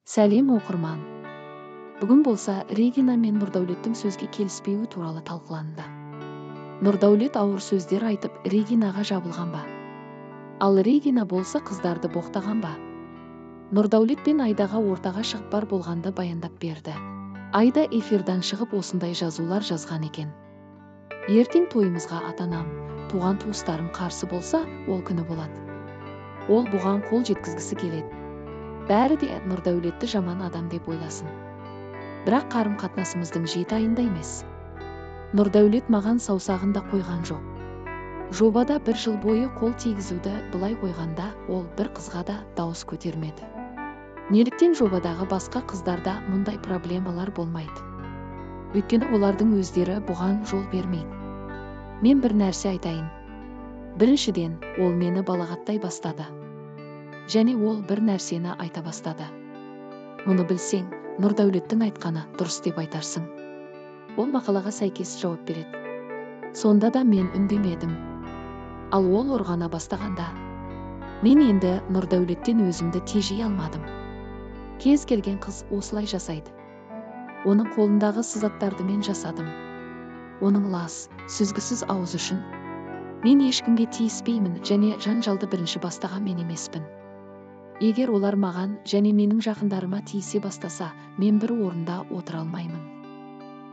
Сәлем оқырман. Бүгін болса Регина мен Нұрдәулеттің сөзге келіспеуі туралы талқыланды. Нұрдәулет ауыр сөздер айтып Регинаға жабылған ба? Ал Регина болса қыздарды боқтаған ба? Нұрдәулет пен Айдаға ортаға шығып бар болғанды баяндап берді. Айда эфирдан шығып осындай жазулар жазған екен. Ертең тойымызға ата-анам, туған туыстарым қарсы болса, ол күні болады. Ол бұған қол жеткізгісі келеді. Бәрі де Нұрдәулетті жаман адам деп ойласын. Бірақ қарым-қатынасымыздың 7 айында емес. Нұрдәулет маған саусағын да қойған жоқ. Жобада 1 жыл бойы қол тигізуді былай қойғанда, ол бір қызға да дауыс көтермеді. Неліктен жобадағы басқа қыздарда мұндай проблемалар болмайды? Өйткені олардың өздері бұған жол бермейді. Мен бір нәрсе айтайын. Біріншіден, ол мені балағаттай бастады. Және ол бір нәрсені айта бастады. Мұны білсең, Нұрдәулеттің айтқаны дұрыс деп айтарсың. Ол мақалаға сәйкес жауап береді. Сонда да мен үндемедім. Ал ол ұрғана бастағанда, мен енді Нұрдәулеттен өзімді тежей алмадым. Кез келген қыз осылай жасайды. Оның қолындағы сызаттарды мен жасадым. Оның лас, сүзгісіз ауыз үшін мен ешкімге тиіспеймін және жанжалды бірінші бастаған мен емеспін. Егер олар маған және менің жақындарыма тиісе бастаса, мен бір орында отыра алмаймын,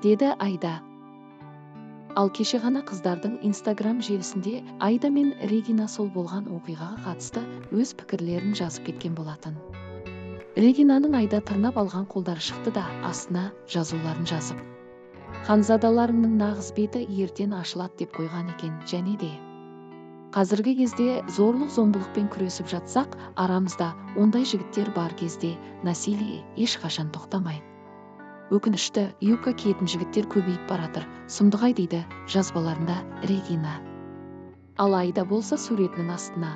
деді Айда. Ал кеше ғана қыздардың Instagram желісінде Айда мен Регина сол болған оқиғаға қатысты өз пікірлерін жазып кеткен болатын. Регинаның Айда тырнап алған қолдары шықты да астына жазуларын жазып, ханзадаларыңның нағыз беті ертең ашылады деп қойған екен. Және де қазіргі кезде зорлық-зомбылықпен күресіп жатсақ, арамызда ондай жігіттер бар кезде насилие ешқашан тоқтамайды. Өкінішті, юбка киетін жігіттер көбейіп баратыр, сұмдық-ай дейді жазбаларында Регина. Ал Айда болса суретінің астына: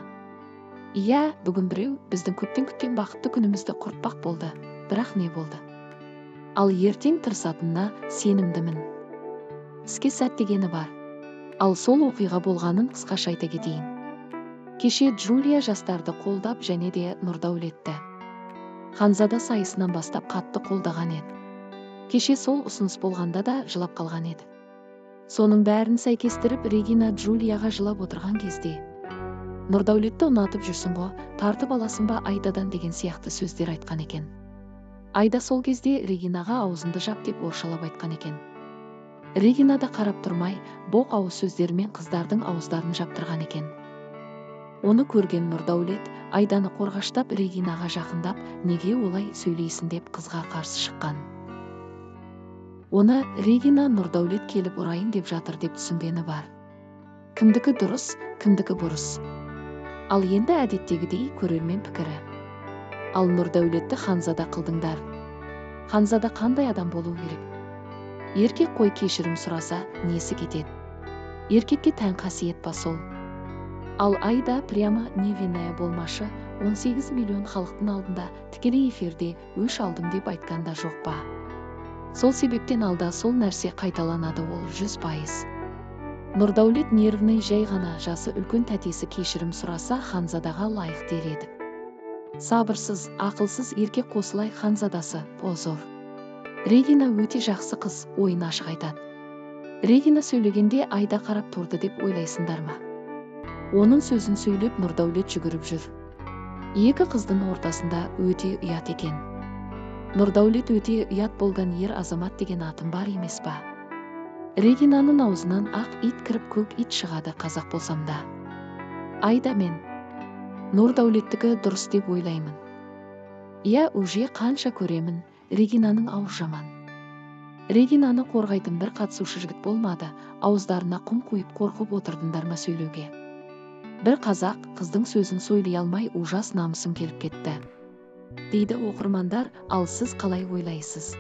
иә, бүгін біреу біздің көптен күткен бақытты күнімізді құртпақ болды, бірақ не болды? Ал ертең тырысатынына сенімдімін. Іске сәт дегені бар. Ал сол оқиға болғанын қысқаша айта кетейін. Кеше Джулия жастарды қолдап және де Нұрдәулетті ханзада сайысынан бастап қатты қолдаған еді. Кеше сол ұсыныс болғанда да жылап қалған еді. Соның бәрін сәйкестіріп Регина Джулияға жылап отырған кезде: Нұрдәулетті ұнатып жүрсің ғой, тартып аласың ба Айдадан деген сияқты сөздер айтқан екен. Айда сол кезде Регинаға аузынды жап деп оршалап айтқан екен. Регина да қарап тұрмай, боқ ауыз сөздерімен қыздардың ауыздарын жаптырған екен. Оны көрген Нұрдәулет Айданы қорғаштап Регинаға жақындап, неге олай сөйлейсің деп қызға қарсы шыққан. Оны Регина Нұрдәулет келіп ұрайын деп жатыр деп түсінгені бар. Кімдікі дұрыс, кімдікі бұрыс. Ал енді әдеттегідей көрермен пікірі. Ал Нұрдәулетті ханзада қылдыңдар. Ханзада қандай адам болу керек? Еркек қой кешірім сұраса, несі кетеді? Еркекке тән қасиет па сол? Ал Айда прямо невинная болмашы, 18 миллион халықтың алдында тікелей эфирде өш алдым деп айтқанда жоқ па? Сол себептен алда сол нәрсе қайталанады, ол 100%. Нұрдәулет нервный жай ғана, жасы үлкен тәтесі кешірім сұраса ханзадаға лайық дер еді. Сабырсыз, ақылсыз еркек қосылай ханзадасы, позор. Регина өте жақсы қыз, ойын ашық айтады. Регина сөйлегенде Айда қарап тұрды деп ойлайсыңдар ма? Оның сөзін сөйлеп Нұрдәулет жүгіріп жүр. Екі қыздың ортасында өте ұят екен. Нұрдәулет өте ұят болған ер азамат деген атым бар емес па? Регинаның аузынан ақ ит кіріп көк ит шығады қазақ болсам да. Айда мен Нұрдәулеттікі дұрыс деп ойлаймын. Иә, уже қанша көремін, Регинаның ауыз жаман. Регинаны қорғайтын бір қатысушы жігіт болмады, ауыздарына құм қойып қорқып отырдыңдар ма сөйлеуге? Бір қазақ қыздың сөзін сөйлей алмай ужас намысым келіп кетті, дейді оқырмандар. Ал сіз қалай ойлайсыз?